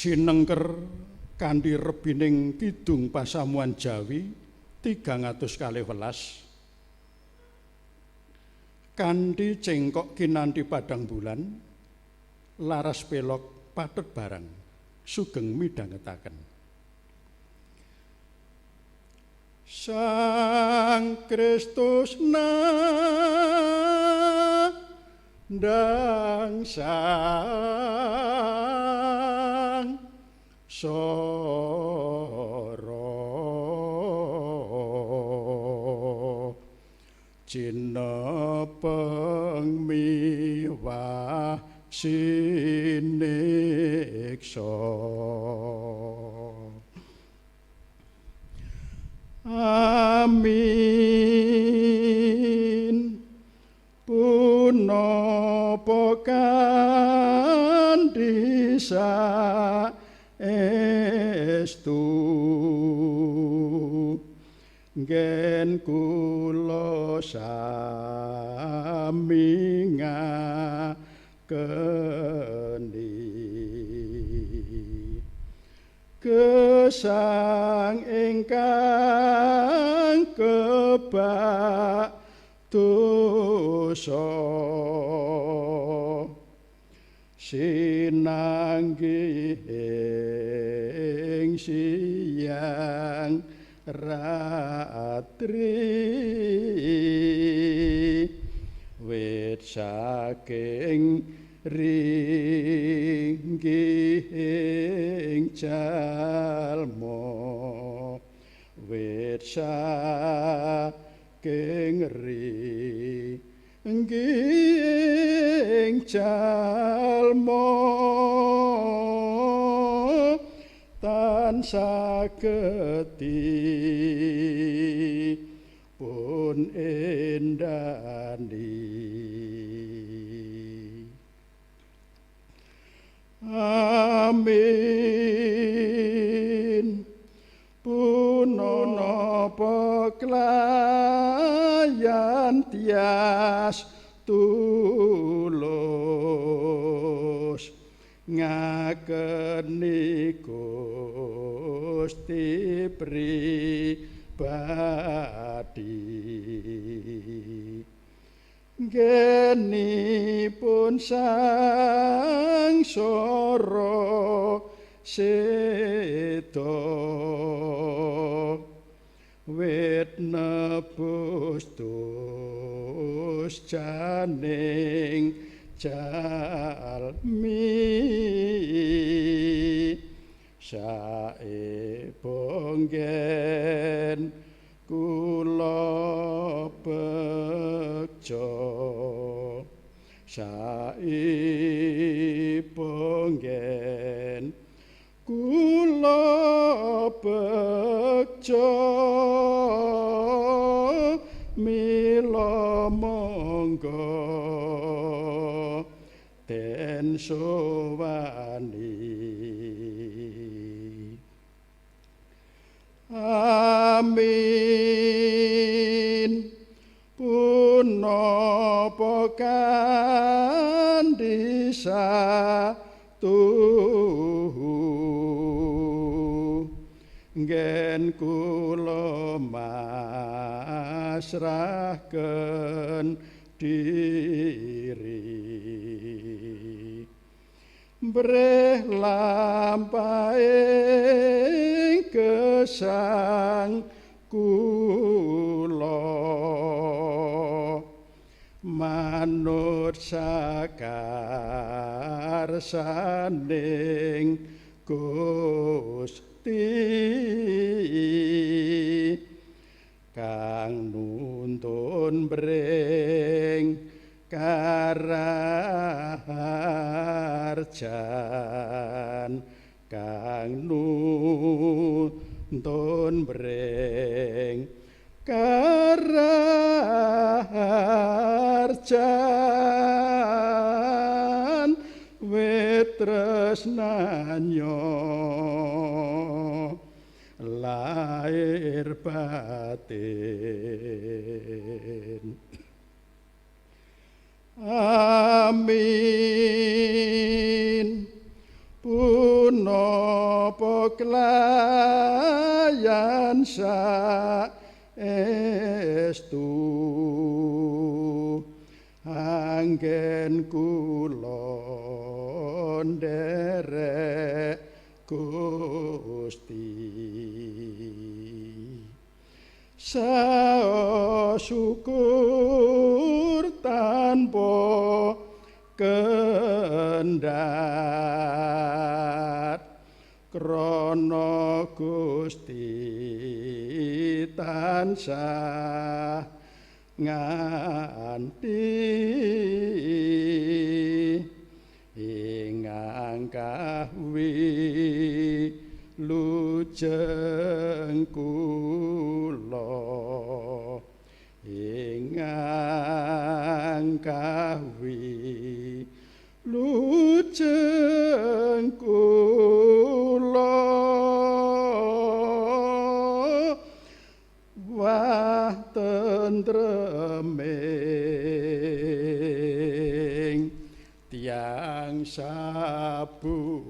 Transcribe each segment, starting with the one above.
sinengker kanthi rebining kidung pasamuan Jawi 312 kanthi cengkok kinanthi padang bulan laras pelok pathet barang sugeng midhangetaken Sang Kristus nandhang sang soro cinepeng miwah siniksa Amin punapa kanthi saestu nggen kula sami ngakeni gesang ingkang kebak dosa sinanggih siyang ratri wit saking ringgih jalma wit saking ringgih jalma tansah geti pun endani Amin punapa klayan tias tulus ngakeni Gusti pribadi genipun sang soro sedo wit nebus dus janing jalmi saepunggen kula bekja saepunggen kula bekja mila monggo den sowani Amin punapa kanthi satuhu nggen kula masrahken diri breh lampahing gesang kula manut sakarsaning Gusti kang nuntun bring karaharjan kang nuntun bring karaharjan wit tresnanya lair batin Amin punapa nopo kelayan saestu anggen kula nderek Gusti sao syukur tanpa kendhat krana Gusti tansah nganti ingkang lujeng kula ingkang lujeng kula wah tentreming tiang sabumi.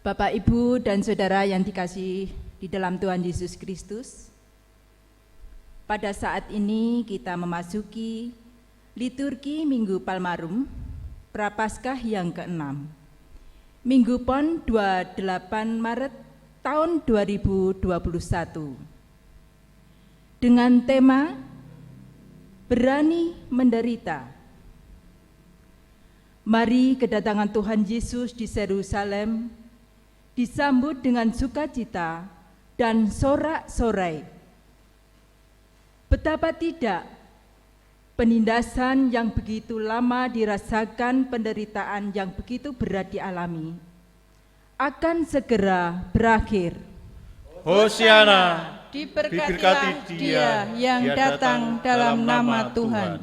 Bapak, Ibu, dan Saudara yang dikasihi di dalam Tuhan Yesus Kristus, pada saat ini kita memasuki liturgi Minggu Palmarum, Prapaskah yang ke-6, Minggu Pon 28 Maret tahun 2021 dengan tema Berani Menderita. Mari kedatangan Tuhan Yesus di Yerusalem disambut dengan sukacita dan sorak-sorai. Betapa tidak penindasan yang begitu lama dirasakan, penderitaan yang begitu berat dialami, akan segera berakhir. Hosiana, diberkatilah Dia yang datang dalam nama Tuhan.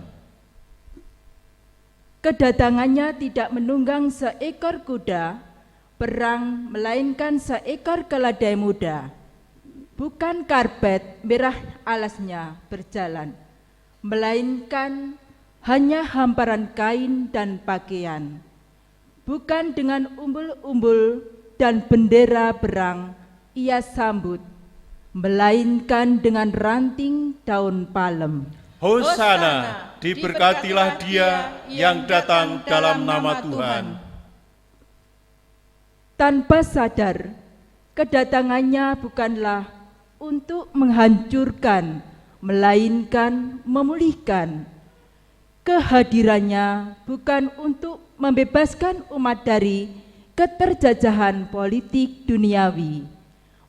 Kedatangannya tidak menunggang seekor kuda perang, melainkan seekor keledai muda. Bukan karpet merah alasnya berjalan, melainkan hanya hamparan kain dan pakaian. Bukan dengan umbul-umbul dan bendera perang ia sambut, melainkan dengan ranting daun palem. Hosana, diberkatilah Dia yang datang dalam nama Tuhan. Tanpa sadar, kedatangannya bukanlah untuk menghancurkan, melainkan memulihkan. Kehadirannya bukan untuk membebaskan umat dari keterjajahan politik duniawi,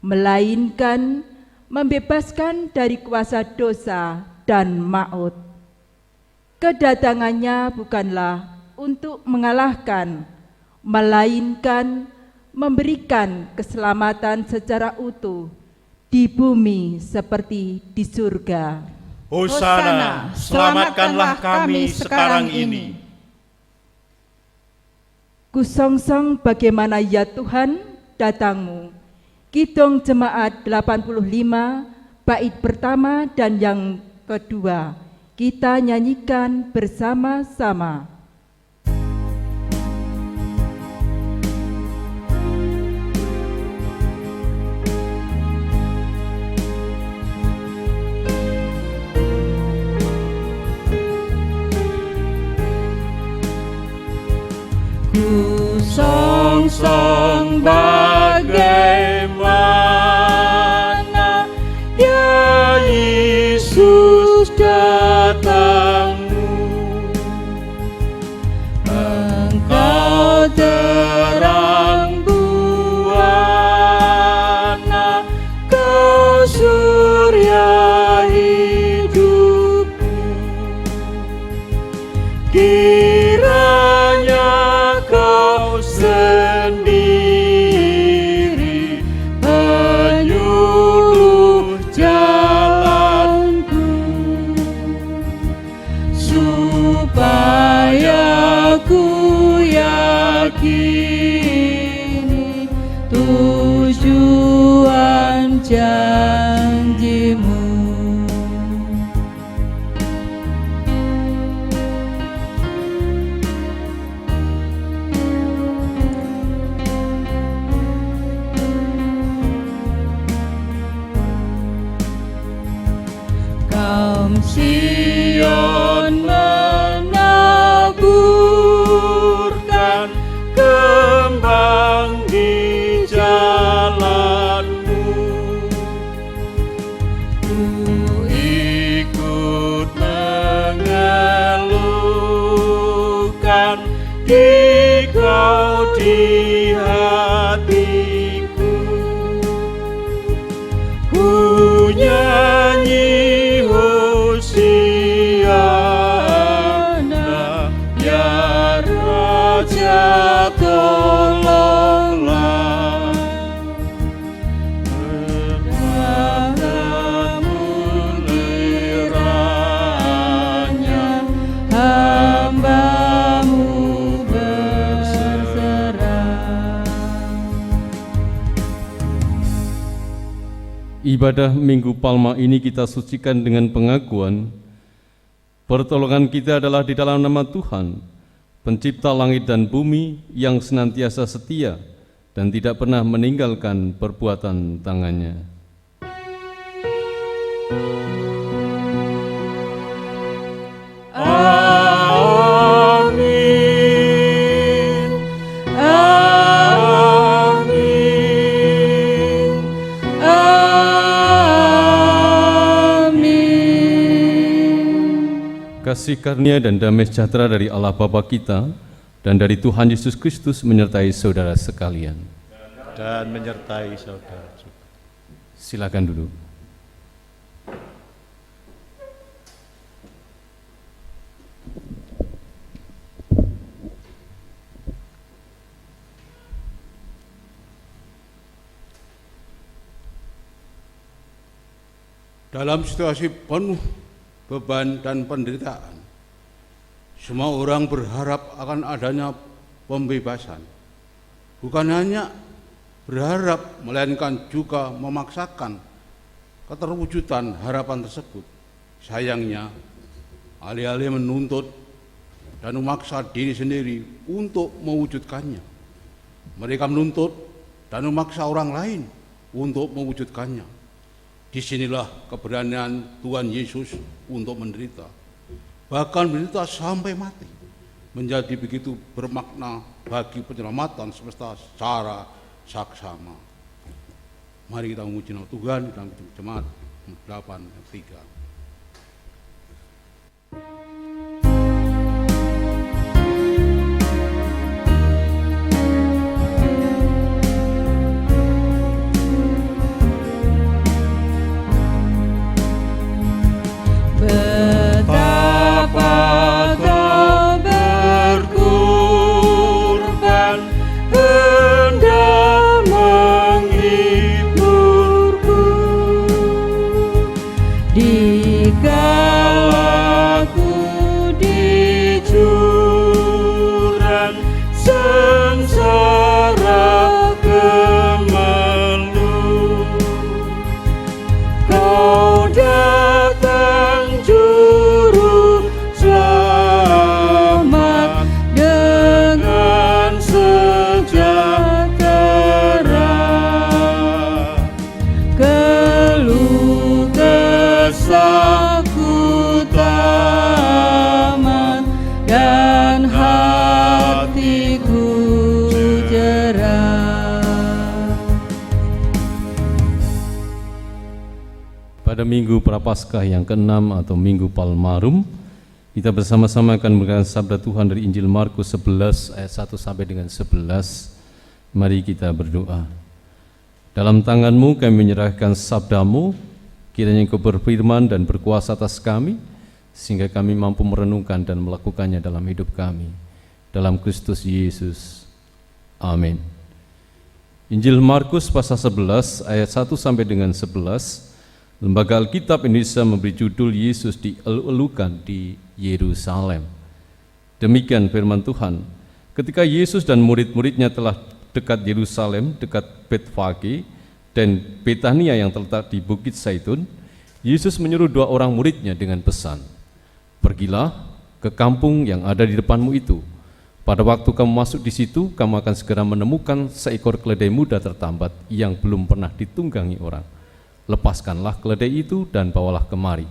melainkan membebaskan dari kuasa dosa dan maut. Kedatangannya bukanlah untuk mengalahkan, melainkan memberikan keselamatan secara utuh di bumi seperti di surga. Hosana, selamatkanlah kami sekarang ini. Kusongsong bagaimana ya Tuhan datangmu. Kidung Jemaat 85 bait pertama dan yang kedua, kita nyanyikan bersama-sama. Kusongsong bagaimana ya Yesus datangmu. Engkau terang buana, kau surya hidupku. Kiranya kau sendiri penyuluh jalanku, supaya ku yakini tujuan janjimu. Kaum Sion menaburkan kembang di jalanmu. Ku ikut mengeluhkan Dikau di hatiku. Ku nyanyi Hosiana, ya Raja tolonglah. Namun kiranya hamba-Mu berserah. Ibadah Minggu Palma ini kita sucikan dengan pengakuan, pertolongan kita adalah di dalam nama Tuhan, pencipta langit dan bumi yang senantiasa setia dan tidak pernah meninggalkan perbuatan tangannya. Amin. Amin. Kasih karunia dan damai sejahtera dari Allah Bapa kita dan dari Tuhan Yesus Kristus menyertai saudara sekalian. Dan menyertai saudara. Silakan duduk. Dalam situasi penuh beban dan penderitaan, semua orang berharap akan adanya pembebasan. Bukan hanya berharap, melainkan juga memaksakan keterwujudan harapan tersebut. Sayangnya, alih-alih menuntut dan memaksa diri sendiri untuk mewujudkannya, mereka menuntut dan memaksa orang lain untuk mewujudkannya. Disinilah keberanian Tuhan Yesus untuk menderita, bahkan menderita sampai mati, menjadi begitu bermakna bagi penyelamatan semesta secara saksama. Mari kita memuji nama Tuhan dalam jemaat 8:3. Betapa kau berkorban hendak menghiburku, dikala ku di jurang sengsara kemelut. Kau datang juru selamat dengan sejahtera, keluh kesahku tamat dan hatiku jerah. Pada Minggu Prapaskah yang ke-6 atau Minggu Palmarum, kita bersama-sama akan mendengarkan sabda Tuhan dari Injil Markus 11 ayat 1 sampai dengan 11. Mari kita berdoa. Dalam tangan-Mu kami menyerahkan sabda-Mu, kiranya Engkau berfirman dan berkuasa atas kami, sehingga kami mampu merenungkan dan melakukannya dalam hidup kami. Dalam Kristus Yesus. Amin. Injil Markus pasal 11 ayat 1 sampai dengan 11. Lembaga Alkitab Indonesia memberi judul Yesus dielu-elukan di Yerusalem. Demikian firman Tuhan. Ketika Yesus dan murid-muridnya telah dekat Yerusalem, dekat Betfage dan Betania yang terletak di Bukit Zaitun, Yesus menyuruh 2 orang muridnya dengan pesan, "Pergilah ke kampung yang ada di depanmu itu. Pada waktu kamu masuk di situ, kamu akan segera menemukan seekor keledai muda tertambat yang belum pernah ditunggangi orang. Lepaskanlah keledai itu dan bawalah kemari.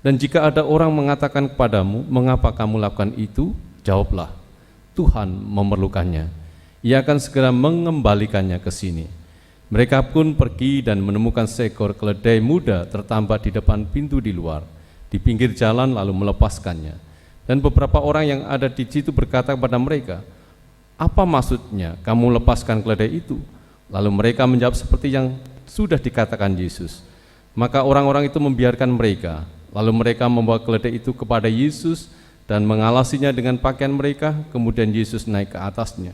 Dan jika ada orang mengatakan kepadamu, mengapa kamu lakukan itu? Jawablah, Tuhan memerlukannya. Ia akan segera mengembalikannya ke sini." Mereka pun pergi dan menemukan seekor keledai muda tertambat di depan pintu di luar, di pinggir jalan, lalu melepaskannya. Dan beberapa orang yang ada di situ berkata kepada mereka, "Apa maksudnya kamu lepaskan keledai itu?" Lalu mereka menjawab seperti yang sudah dikatakan Yesus. Maka orang-orang itu membiarkan mereka. Lalu mereka membawa keledai itu kepada Yesus dan mengalasinya dengan pakaian mereka. Kemudian Yesus naik ke atasnya.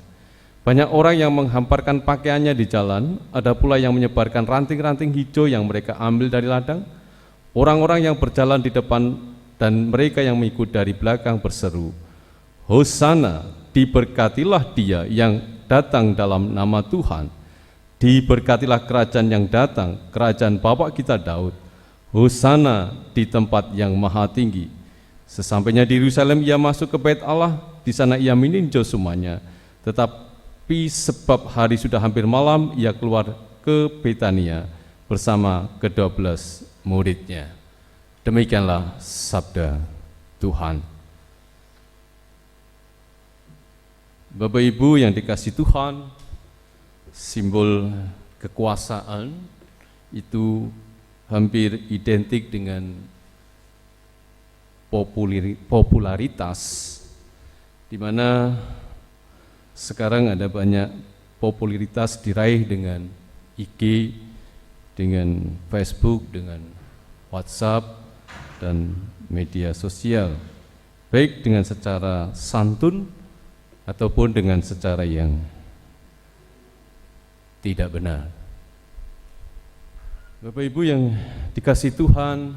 Banyak orang yang menghamparkan pakaiannya di jalan. Ada pula yang menyebarkan ranting-ranting hijau yang mereka ambil dari ladang. Orang-orang yang berjalan di depan dan mereka yang mengikut dari belakang berseru, "Hosana, diberkatilah dia yang datang dalam nama Tuhan. Diberkatilah kerajaan yang datang, kerajaan Bapa kita Daud. Hosana di tempat yang maha tinggi." Sesampainya di Yerusalem, ia masuk ke Bait Allah. Di sana ia meninjau semuanya. Tetapi sebab hari sudah hampir malam, ia keluar ke Betania bersama ke-12 muridnya. Demikianlah sabda Tuhan. Bapak Ibu yang dikasihi Tuhan, simbol kekuasaan itu hampir identik dengan popularitas, di mana sekarang ada banyak popularitas diraih dengan IG, dengan Facebook, dengan WhatsApp, dan media sosial, baik dengan secara santun ataupun dengan secara yang tidak benar. Bapak Ibu yang dikasihi Tuhan,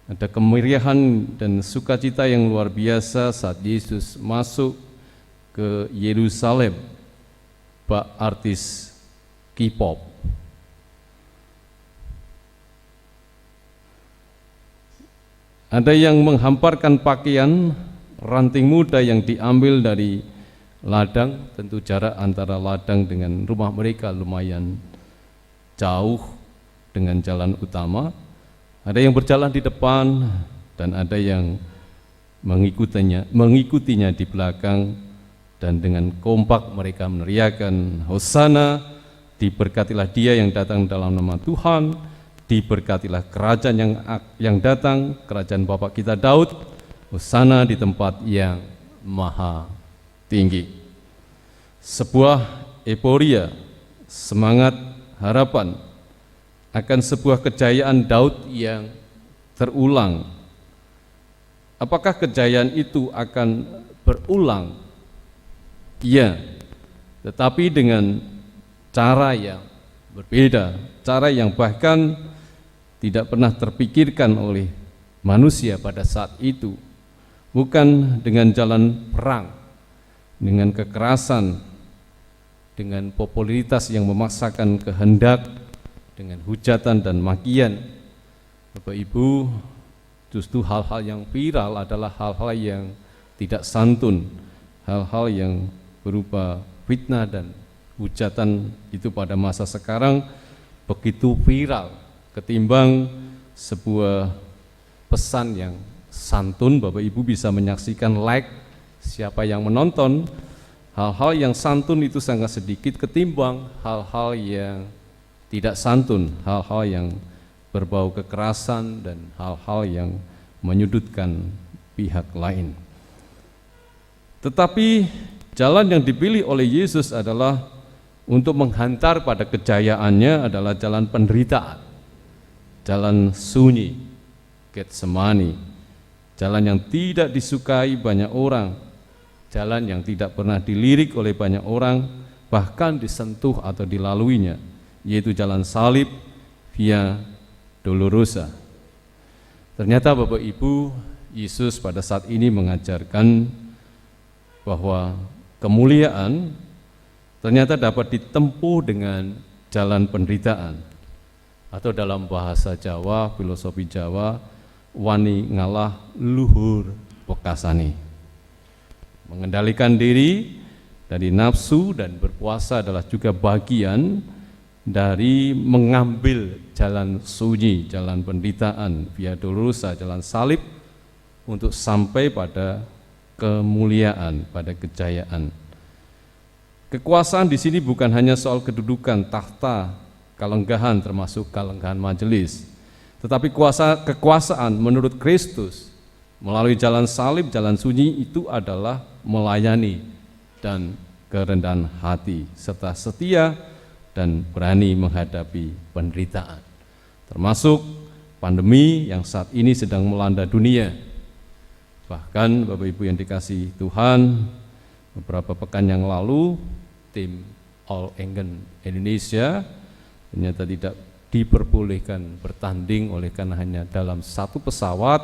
ada kemeriahan dan sukacita yang luar biasa saat Yesus masuk ke Yerusalem, bak artis K-pop. Ada yang menghamparkan pakaian ranting muda yang diambil dari ladang, tentu jarak antara ladang dengan rumah mereka lumayan jauh dengan jalan utama. Ada yang berjalan di depan dan ada yang mengikutinya di belakang, dan dengan kompak mereka meneriakan, Hosana, diberkatilah dia yang datang dalam nama Tuhan, diberkatilah kerajaan yang datang, kerajaan Bapa kita Daud, Hosana di tempat yang maha tinggi. Sebuah euforia, semangat, harapan akan sebuah kejayaan Daud yang terulang. Apakah kejayaan itu akan berulang? Iya, tetapi dengan cara yang berbeda, cara yang bahkan tidak pernah terpikirkan oleh manusia pada saat itu. Bukan dengan jalan perang, dengan kekerasan, dengan popularitas yang memaksakan kehendak, dengan hujatan dan makian. Bapak Ibu, justru hal-hal yang viral adalah hal-hal yang tidak santun, hal-hal yang berupa fitnah dan hujatan itu pada masa sekarang begitu viral ketimbang sebuah pesan yang santun. Bapak Ibu bisa menyaksikan like siapa yang menonton. Hal-hal yang santun itu sangat sedikit ketimbang hal-hal yang tidak santun, hal-hal yang berbau kekerasan dan hal-hal yang menyudutkan pihak lain. Tetapi jalan yang dipilih oleh Yesus adalah untuk menghantar pada kejayaannya adalah jalan penderitaan, jalan sunyi, Getsemani, jalan yang tidak disukai banyak orang, jalan yang tidak pernah dilirik oleh banyak orang, bahkan disentuh atau dilaluinya, yaitu jalan salib, Via Dolorosa. Ternyata Bapak Ibu, Yesus pada saat ini mengajarkan bahwa kemuliaan ternyata dapat ditempuh dengan jalan penderitaan, atau dalam bahasa Jawa, filosofi Jawa, wani ngalah luhur pokasani. Mengendalikan diri dari nafsu dan berpuasa adalah juga bagian dari mengambil jalan sunyi, jalan penderitaan, Via Dolorosa, jalan salib, untuk sampai pada kemuliaan, pada kejayaan. Kekuasaan di sini bukan hanya soal kedudukan, tahta, kalenggahan, termasuk kalenggahan majelis, tetapi kekuasaan menurut Kristus melalui jalan salib, jalan sunyi itu adalah melayani dan kerendahan hati, serta setia dan berani menghadapi penderitaan, termasuk pandemi yang saat ini sedang melanda dunia. Bahkan Bapak Ibu yang dikasihi Tuhan, beberapa pekan yang lalu tim All England Indonesia ternyata tidak diperbolehkan bertanding oleh karena hanya dalam satu pesawat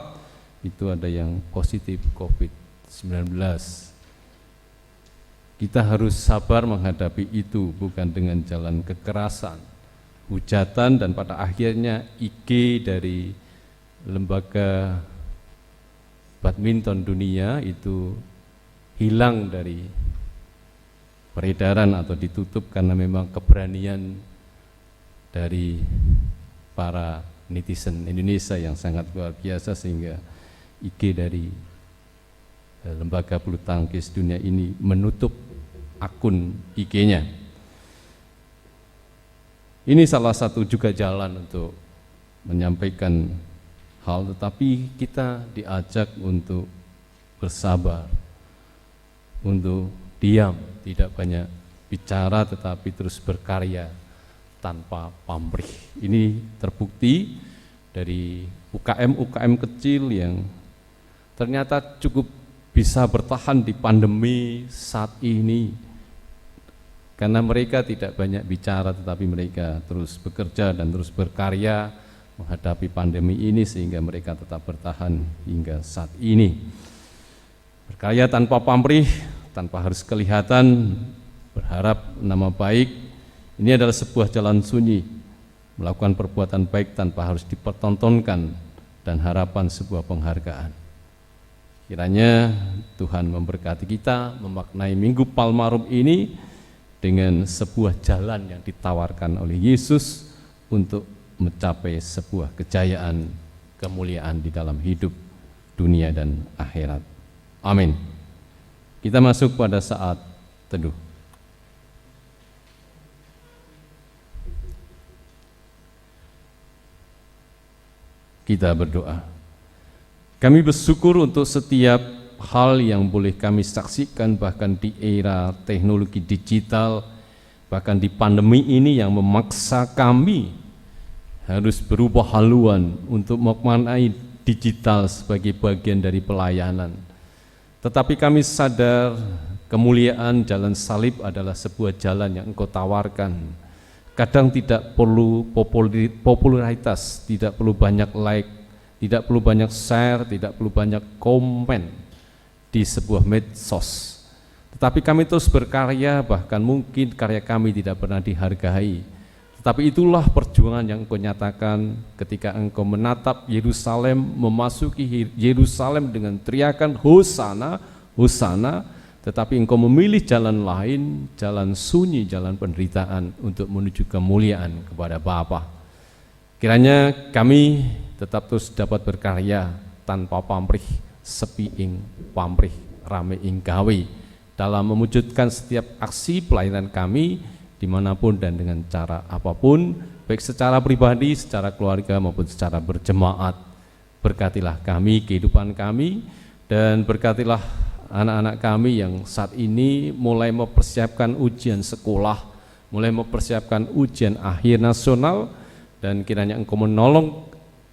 itu ada yang positif COVID-19. Kita harus sabar menghadapi itu, bukan dengan jalan kekerasan, hujatan, dan pada akhirnya IG dari lembaga badminton dunia itu hilang dari peredaran atau ditutup karena memang keberanian dari para netizen Indonesia yang sangat luar biasa, sehingga IG dari lembaga bulu tangkis dunia ini menutup akun IG-nya. Ini salah satu juga jalan untuk menyampaikan hal, tetapi kita diajak untuk bersabar, untuk diam, tidak banyak bicara tetapi terus berkarya tanpa pamrih. Ini terbukti dari UKM kecil yang ternyata cukup bisa bertahan di pandemi saat ini, karena mereka tidak banyak bicara tetapi mereka terus bekerja dan terus berkarya menghadapi pandemi ini sehingga mereka tetap bertahan hingga saat ini. Berkarya tanpa pamrih, tanpa harus kelihatan, berharap nama baik. Ini adalah sebuah jalan sunyi, melakukan perbuatan baik tanpa harus dipertontonkan dan harapan sebuah penghargaan. Kiranya Tuhan memberkati kita memaknai Minggu Palmarum ini dengan sebuah jalan yang ditawarkan oleh Yesus untuk mencapai sebuah kejayaan, kemuliaan di dalam hidup dunia dan akhirat. Amin. Kita masuk pada saat teduh. Kita berdoa. Kami bersyukur untuk setiap hal yang boleh kami saksikan, bahkan di era teknologi digital, bahkan di pandemi ini yang memaksa kami harus berubah haluan untuk memaknai digital sebagai bagian dari pelayanan. Tetapi kami sadar kemuliaan jalan salib adalah sebuah jalan yang Engkau tawarkan. Kadang tidak perlu popularitas, tidak perlu banyak like, tidak perlu banyak share, tidak perlu banyak komen di sebuah medsos. Tetapi kami terus berkarya, bahkan mungkin karya kami tidak pernah dihargai. Tetapi itulah perjuangan yang Engkau nyatakan ketika Engkau menatap Yerusalem, memasuki Yerusalem dengan teriakan Hosana, Hosana, tetapi Engkau memilih jalan lain, jalan sunyi, jalan penderitaan untuk menuju kemuliaan kepada Bapa. Kiranya kami tetap terus dapat berkarya tanpa pamrih, sepi ing pamrih, rame ing gawe, dalam mewujudkan setiap aksi pelayanan kami dimanapun dan dengan cara apapun, baik secara pribadi, secara keluarga maupun secara berjemaat. Berkatilah kami, kehidupan kami, dan berkatilah anak-anak kami yang saat ini mulai mempersiapkan ujian sekolah, mulai mempersiapkan ujian akhir nasional, dan kiranya Engkau menolong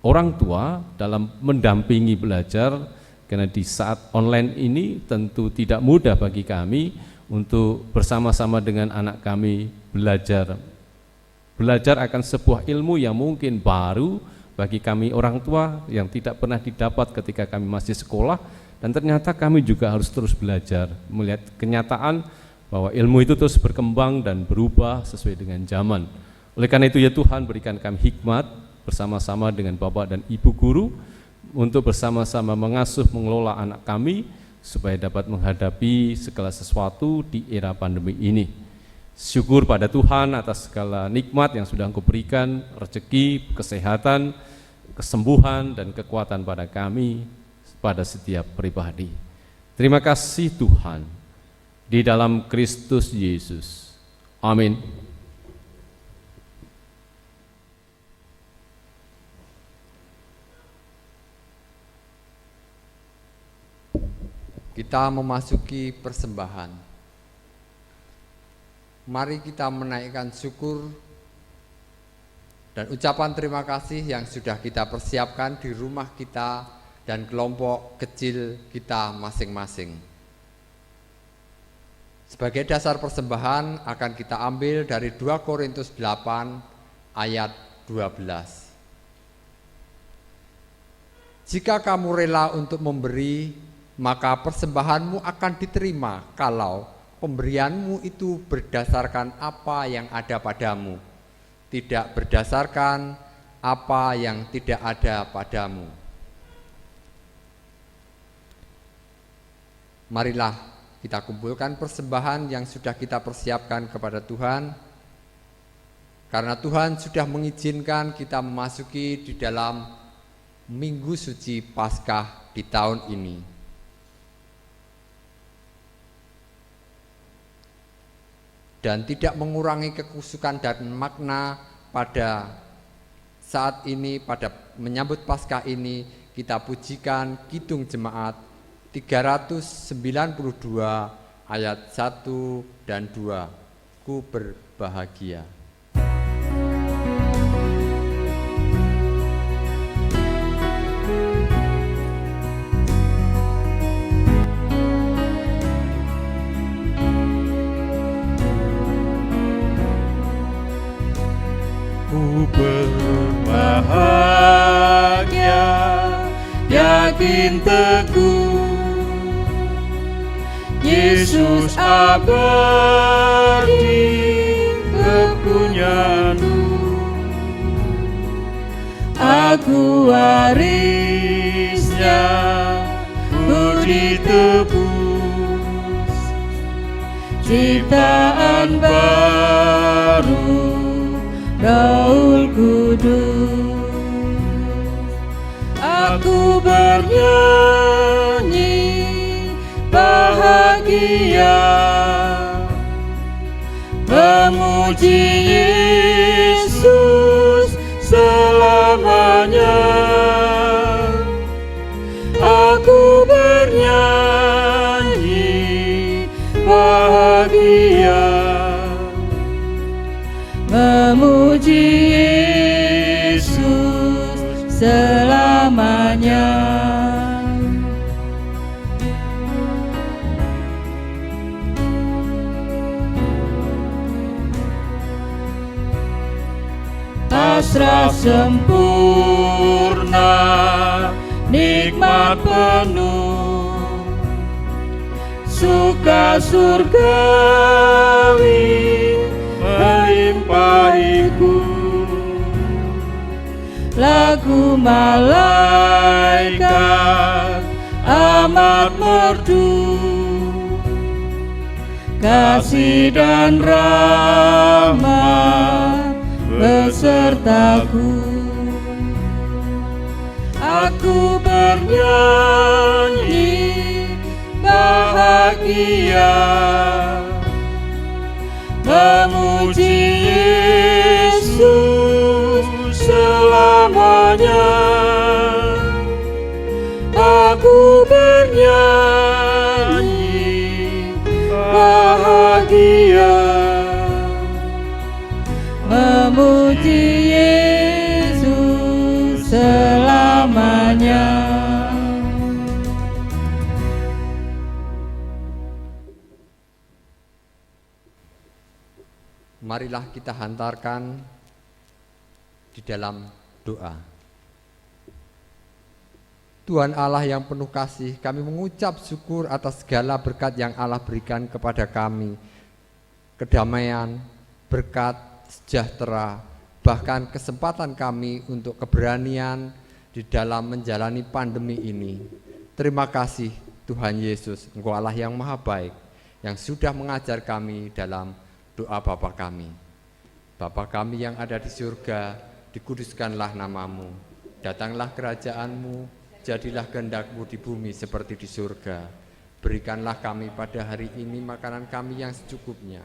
orang tua dalam mendampingi belajar, karena di saat online ini tentu tidak mudah bagi kami untuk bersama-sama dengan anak kami belajar akan sebuah ilmu yang mungkin baru bagi kami orang tua, yang tidak pernah didapat ketika kami masih sekolah, dan ternyata kami juga harus terus belajar melihat kenyataan bahwa ilmu itu terus berkembang dan berubah sesuai dengan zaman. Oleh karena itu ya Tuhan, berikan kami hikmat bersama-sama dengan Bapak dan Ibu Guru untuk bersama-sama mengasuh, mengelola anak kami supaya dapat menghadapi segala sesuatu di era pandemi ini. Syukur pada Tuhan atas segala nikmat yang sudah Engkau berikan, rezeki, kesehatan, kesembuhan, dan kekuatan pada kami, pada setiap pribadi. Terima kasih Tuhan, di dalam Kristus Yesus. Amin. Kita memasuki persembahan. Mari kita menaikkan syukur dan ucapan terima kasih yang sudah kita persiapkan di rumah kita dan kelompok kecil kita masing-masing. Sebagai dasar persembahan akan kita ambil dari 2 Korintus 8 ayat 12. Jika kamu rela untuk memberi, maka persembahanmu akan diterima kalau pemberianmu itu berdasarkan apa yang ada padamu, tidak berdasarkan apa yang tidak ada padamu. Marilah kita kumpulkan persembahan yang sudah kita persiapkan kepada Tuhan, karena Tuhan sudah mengizinkan kita memasuki di dalam Minggu Suci Paskah di tahun ini. Dan tidak mengurangi kekusukan dan makna pada saat ini, pada menyambut Paskah ini, kita pujikan Kidung Jemaat 392 ayat 1 dan 2. Ku berbahagia. Ku berbahagia, yakin teguh, Yesus abadi kepunyaanku. Aku warisnya, ku ditebus, ciptaan baru Roh Kudus. Aku bernyanyi bahagia, memuji Yesus selamanya. Aku bernyanyi bahagia, memuji Yesus selamanya. Pasrah sempurna, nikmat penuh, suka surgawi melimpahiku. Lagu malaikat amat merdu, kasih dan rahmat besertaku. Aku bernyanyi bahagia, memuji Yesus selamanya. Aku bernyanyi bahagia, memuji Yesus selamanya. Marilah kita hantarkan di dalam doa. Tuhan Allah yang penuh kasih, kami mengucap syukur atas segala berkat yang Allah berikan kepada kami. Kedamaian, berkat, sejahtera, bahkan kesempatan kami untuk keberanian di dalam menjalani pandemi ini. Terima kasih Tuhan Yesus, Engkau Allah yang maha baik, yang sudah mengajar kami dalam doa Bapa kami. Bapa kami yang ada di surga, dikuduskanlah namamu, datanglah kerajaanmu, jadilah kehendak-Mu di bumi seperti di surga. Berikanlah kami pada hari ini makanan kami yang secukupnya,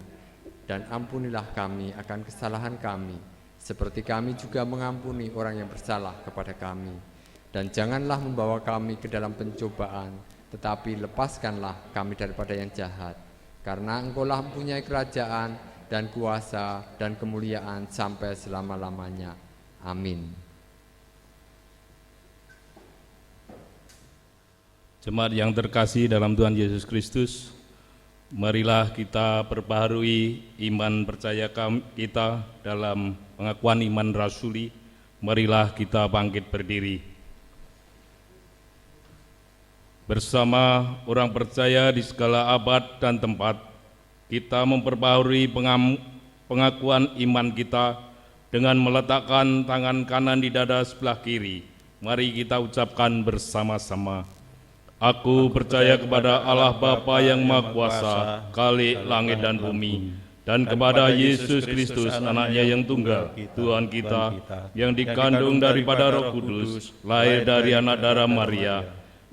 dan ampunilah kami akan kesalahan kami, seperti kami juga mengampuni orang yang bersalah kepada kami. Dan janganlah membawa kami ke dalam pencobaan, tetapi lepaskanlah kami daripada yang jahat. Karena Engkau-lah mempunyai kerajaan dan kuasa dan kemuliaan sampai selama-lamanya. Amin. Jemaat yang terkasih dalam Tuhan Yesus Kristus, marilah kita perbaharui iman percaya kita dalam pengakuan iman rasuli. Marilah kita bangkit berdiri. Bersama orang percaya di segala abad dan tempat, kita memperbaharui pengakuan iman kita dengan meletakkan tangan kanan di dada sebelah kiri. Mari kita ucapkan bersama-sama. Aku percaya kepada Allah Bapa yang Maha Kuasa, Khalik langit dan bumi, dan kepada Yesus Kristus, anaknya yang tunggal, Tuhan kita, yang dikandung daripada Roh Kudus, lahir dari anak darah Maria,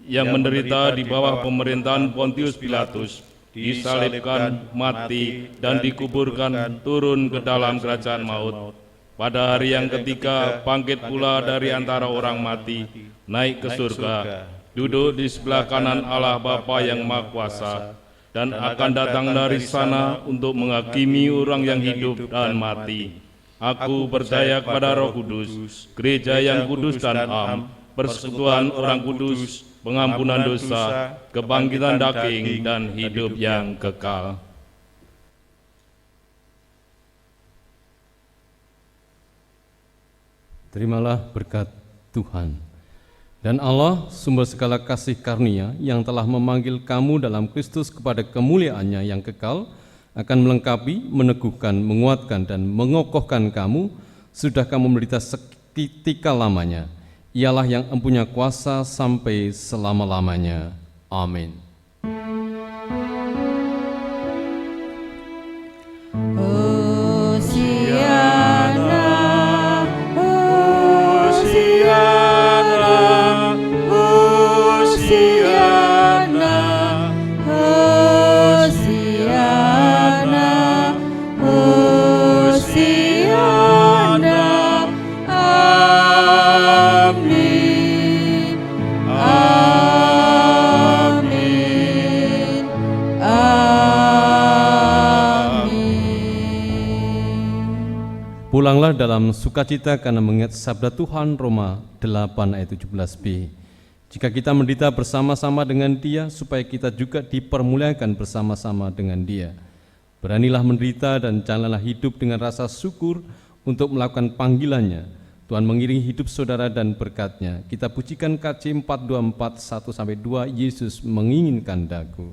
yang menderita di bawah pemerintahan Pontius Pilatus, disalibkan, mati, dan dikuburkan, turun ke dalam kerajaan maut. pada hari yang ketiga bangkit pula dari antara orang mati, naik ke surga, duduk di sebelah kanan Allah Bapa yang Maha Kuasa, dan akan datang dari sana untuk menghakimi orang yang hidup dan mati. Aku percaya kepada Roh Kudus, gereja yang kudus dan am, persekutuan orang kudus, pengampunan dosa, kebangkitan daging, dan hidup yang kekal. Terimalah berkat Tuhan. Dan Allah, sumber segala kasih karunia, yang telah memanggil kamu dalam Kristus kepada kemuliaan-Nya yang kekal, akan melengkapi, meneguhkan, menguatkan, dan mengokohkan kamu, sudah kamu menderita seketika lamanya. Ialah yang empunya kuasa sampai selama-lamanya. Amin. Pulanglah dalam sukacita karena mengingat sabda Tuhan, Roma 8 ayat 17b. Jika kita menderita bersama-sama dengan Dia, supaya kita juga dipermuliakan bersama-sama dengan Dia. Beranilah menderita dan janganlah hidup dengan rasa syukur untuk melakukan panggilannya. Tuhan mengiringi hidup saudara dan berkat-Nya. Kita pujikan KC 424 1-2, Yesus menginginkan daku.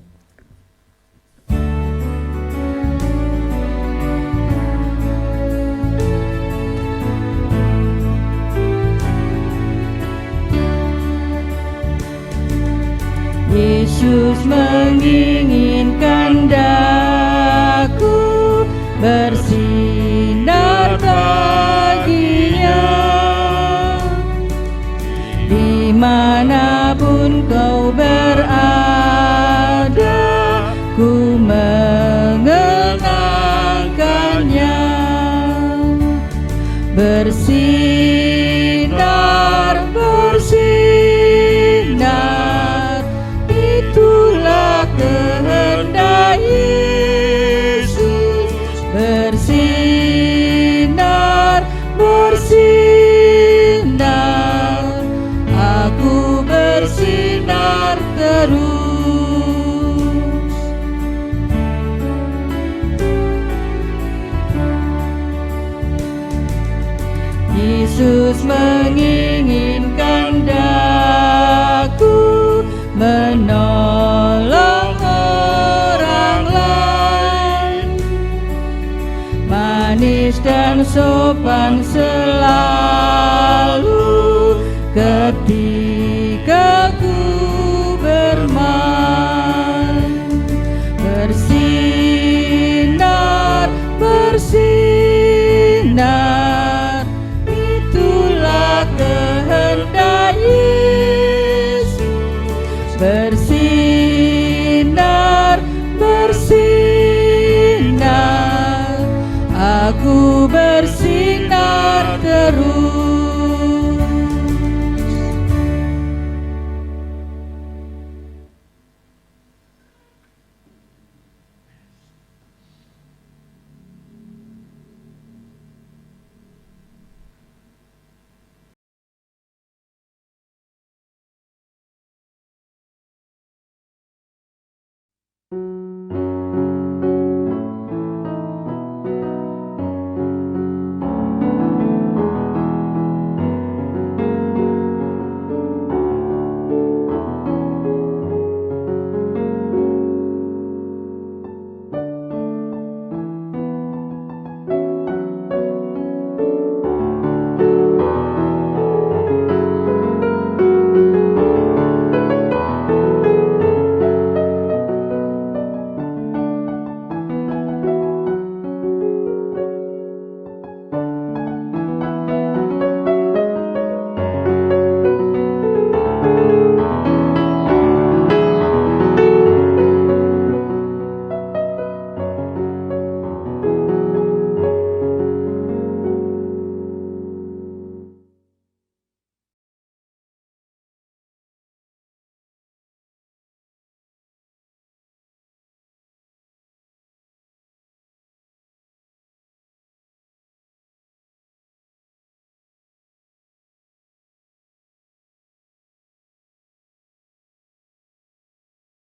Yesus menginginkan daku bersinar baginya. Dimanapun kau berada, ku mengenangkannya. Bersinar, bersinar, itulah kehendak Yesus. Bersinar, bersinar, aku bersinar terus. Yesus menginginkan daku menolong orang lain, manis dan sopan selalu ketika ku bermain. Bersinar, bersinar, itulah kehendak Yesus. Bersinar, bersinar, aku bersinar terus.